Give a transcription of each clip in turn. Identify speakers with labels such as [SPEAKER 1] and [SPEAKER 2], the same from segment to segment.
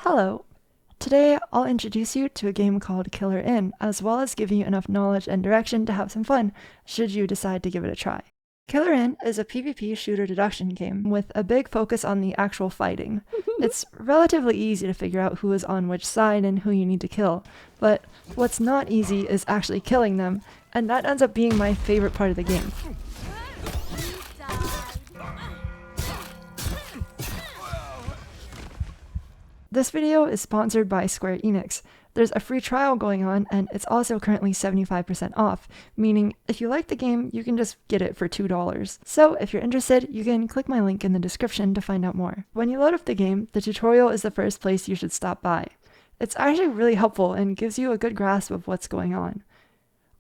[SPEAKER 1] Hello! Today I'll introduce you to a game called Killer Inn, as well as giving you enough knowledge and direction to have some fun, should you decide to give it a try. Killer Inn is a PvP shooter deduction game with a big focus on the actual fighting. It's relatively easy to figure out who is on which side and who you need to kill, but what's not easy is actually killing them, and that ends up being my favorite part of the game. This video is sponsored by Square Enix. There's a free trial going on, and it's also currently 75% off, meaning if you like the game, you can just get it for $2. So if you're interested, you can click my link in the description to find out more. When you load up the game, the tutorial is the first place you should stop by. It's actually really helpful and gives you a good grasp of what's going on.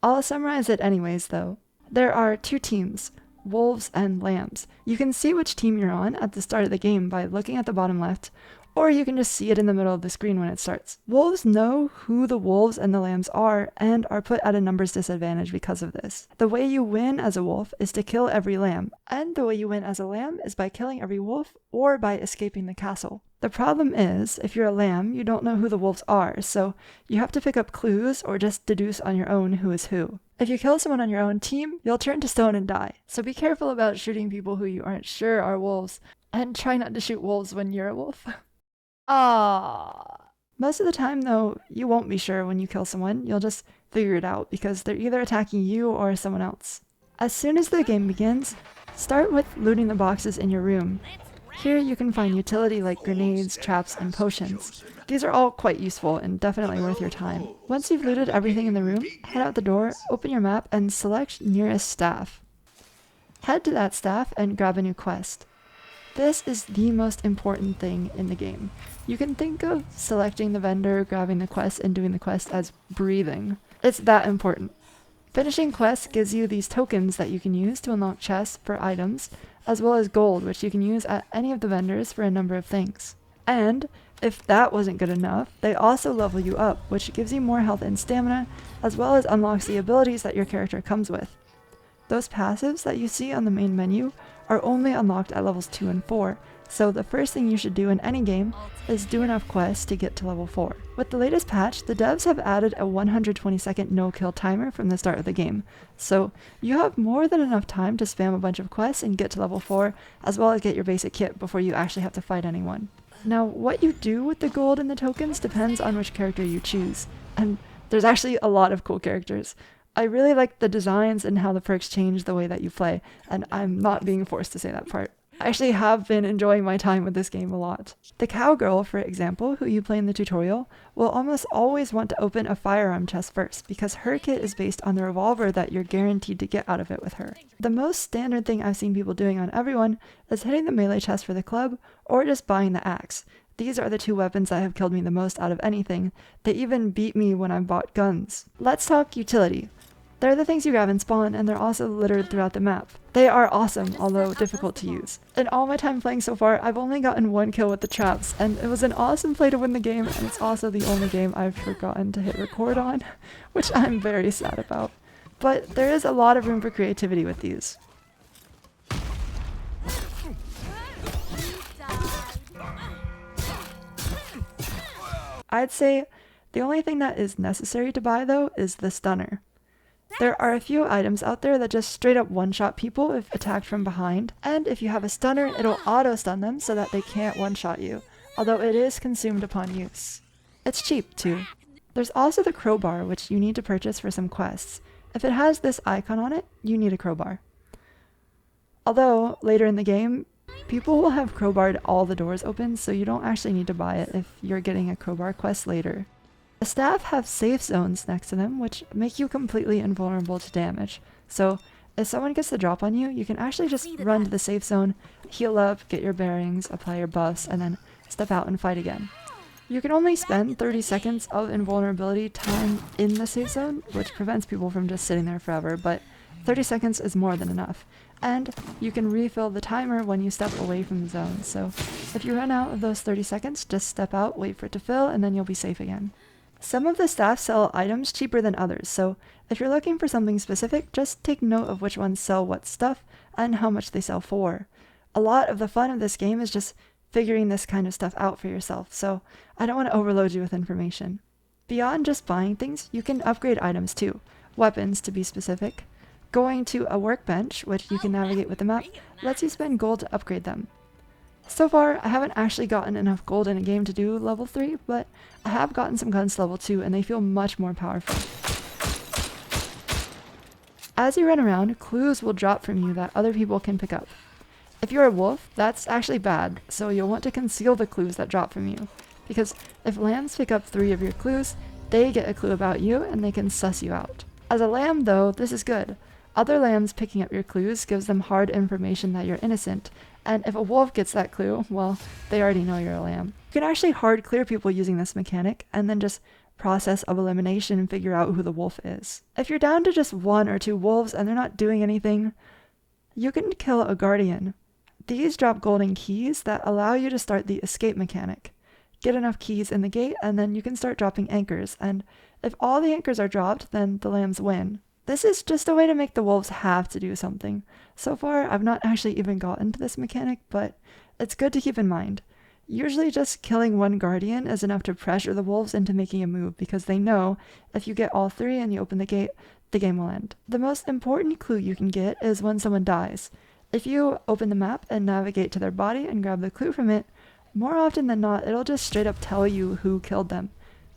[SPEAKER 1] I'll summarize it anyways though. There are two teams, wolves and lambs. You can see which team you're on at the start of the game by looking at the bottom left, or you can just see it in the middle of the screen when it starts. Wolves know who the wolves and the lambs are and are put at a numbers disadvantage because of this. The way you win as a wolf is to kill every lamb, and the way you win as a lamb is by killing every wolf or by escaping the castle. The problem is, if you're a lamb, you don't know who the wolves are, so you have to pick up clues or just deduce on your own who is who. If you kill someone on your own team, you'll turn to stone and die, so be careful about shooting people who you aren't sure are wolves, and try not to shoot wolves when you're a wolf. Most of the time though, you won't be sure when you kill someone, you'll just figure it out because they're either attacking you or someone else. As soon as the game begins, start with looting the boxes in your room. Here you can find utility like grenades, traps, and potions. These are all quite useful and definitely worth your time. Once you've looted everything in the room, head out the door, open your map, and select nearest staff. Head to that staff and grab a new quest. This is the most important thing in the game. You can think of selecting the vendor, grabbing the quest, and doing the quest as breathing. It's that important. Finishing quests gives you these tokens that you can use to unlock chests for items, as well as gold, which you can use at any of the vendors for a number of things. And if that wasn't good enough, they also level you up, which gives you more health and stamina, as well as unlocks the abilities that your character comes with. Those passives that you see on the main menu are only unlocked at levels 2 and 4, so the first thing you should do in any game is do enough quests to get to level 4. With the latest patch, the devs have added a 120-second no-kill timer from the start of the game, so you have more than enough time to spam a bunch of quests and get to level 4, as well as get your basic kit before you actually have to fight anyone. Now, what you do with the gold and the tokens depends on which character you choose, and there's actually a lot of cool characters. I really like the designs and how the perks change the way that you play, and I'm not being forced to say that part. I actually have been enjoying my time with this game a lot. The cowgirl, for example, who you play in the tutorial, will almost always want to open a firearm chest first, because her kit is based on the revolver that you're guaranteed to get out of it with her. The most standard thing I've seen people doing on everyone is hitting the melee chest for the club, or just buying the axe. These are the two weapons that have killed me the most out of anything. They even beat me when I bought guns. Let's talk utility. They're the things you grab in spawn, and they're also littered throughout the map. They are awesome, although difficult to use. In all my time playing so far, I've only gotten one kill with the traps, and it was an awesome play to win the game, and it's also the only game I've forgotten to hit record on, which I'm very sad about. But there is a lot of room for creativity with these. I'd say the only thing that is necessary to buy though is the stunner. There are a few items out there that just straight up one-shot people if attacked from behind, and if you have a stunner, it'll auto-stun them so that they can't one-shot you, although it is consumed upon use. It's cheap too. There's also the crowbar, which you need to purchase for some quests. If it has this icon on it, you need a crowbar. Although, later in the game, people will have crowbarred all the doors open, so you don't actually need to buy it if you're getting a crowbar quest later. The staff have safe zones next to them, which make you completely invulnerable to damage. So if someone gets the drop on you, you can actually just run to the safe zone, heal up, get your bearings, apply your buffs, and then step out and fight again. You can only spend 30 seconds of invulnerability time in the safe zone, which prevents people from just sitting there forever, but 30 seconds is more than enough. And you can refill the timer when you step away from the zone, so if you run out of those 30 seconds, just step out, wait for it to fill, and then you'll be safe again. Some of the staff sell items cheaper than others, so if you're looking for something specific, just take note of which ones sell what stuff and how much they sell for. A lot of the fun of this game is just figuring this kind of stuff out for yourself, so I don't want to overload you with information. Beyond just buying things, you can upgrade items too, weapons to be specific. Going to a workbench, which you can navigate with the map, lets you spend gold to upgrade them. So far, I haven't actually gotten enough gold in a game to do level 3, but I have gotten some guns to level 2 and they feel much more powerful. As you run around, clues will drop from you that other people can pick up. If you're a wolf, that's actually bad, so you'll want to conceal the clues that drop from you. Because if lambs pick up 3 of your clues, they get a clue about you and they can suss you out. As a lamb though, this is good. Other lambs picking up your clues gives them hard information that you're innocent, and if a wolf gets that clue, well, they already know you're a lamb. You can actually hard clear people using this mechanic, and then just process of elimination and figure out who the wolf is. If you're down to just 1 or 2 wolves and they're not doing anything, you can kill a guardian. These drop golden keys that allow you to start the escape mechanic. Get enough keys in the gate and then you can start dropping anchors, and if all the anchors are dropped, then the lambs win. This is just a way to make the wolves have to do something. So far, I've not actually even gotten to this mechanic, but it's good to keep in mind. Usually just killing 1 guardian is enough to pressure the wolves into making a move, because they know if you get all 3 and you open the gate, the game will end. The most important clue you can get is when someone dies. If you open the map and navigate to their body and grab the clue from it, more often than not, it'll just straight up tell you who killed them.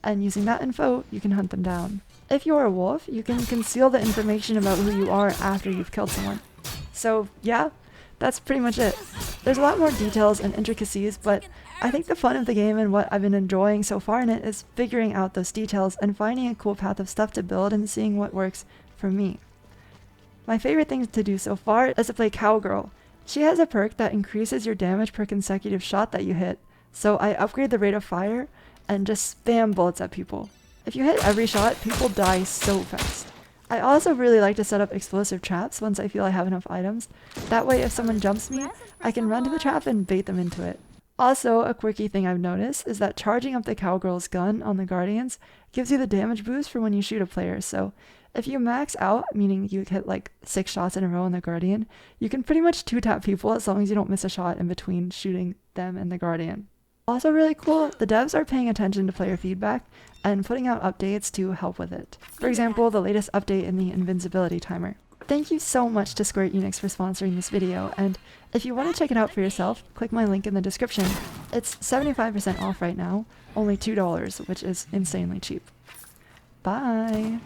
[SPEAKER 1] And using that info, you can hunt them down. If you're a wolf, you can conceal the information about who you are after you've killed someone. So yeah, that's pretty much it. There's a lot more details and intricacies, but I think the fun of the game and what I've been enjoying so far in it is figuring out those details and finding a cool path of stuff to build and seeing what works for me. My favorite thing to do so far is to play Cowgirl. She has a perk that increases your damage per consecutive shot that you hit, so I upgrade the rate of fire and just spam bullets at people. If you hit every shot, people die so fast. I also really like to set up explosive traps once I feel I have enough items. That way if someone jumps me, I can run to the trap and bait them into it. Also, a quirky thing I've noticed is that charging up the Cowgirl's gun on the Guardians gives you the damage boost for when you shoot a player, so if you max out, meaning you hit like 6 shots in a row on the Guardian, you can pretty much 2-tap people as long as you don't miss a shot in between shooting them and the Guardian. Also really cool, the devs are paying attention to player feedback and putting out updates to help with it. For example, the latest update in the invincibility timer. Thank you so much to Square Enix for sponsoring this video, and if you want to check it out for yourself, click my link in the description. It's 75% off right now, only $2, which is insanely cheap. Bye!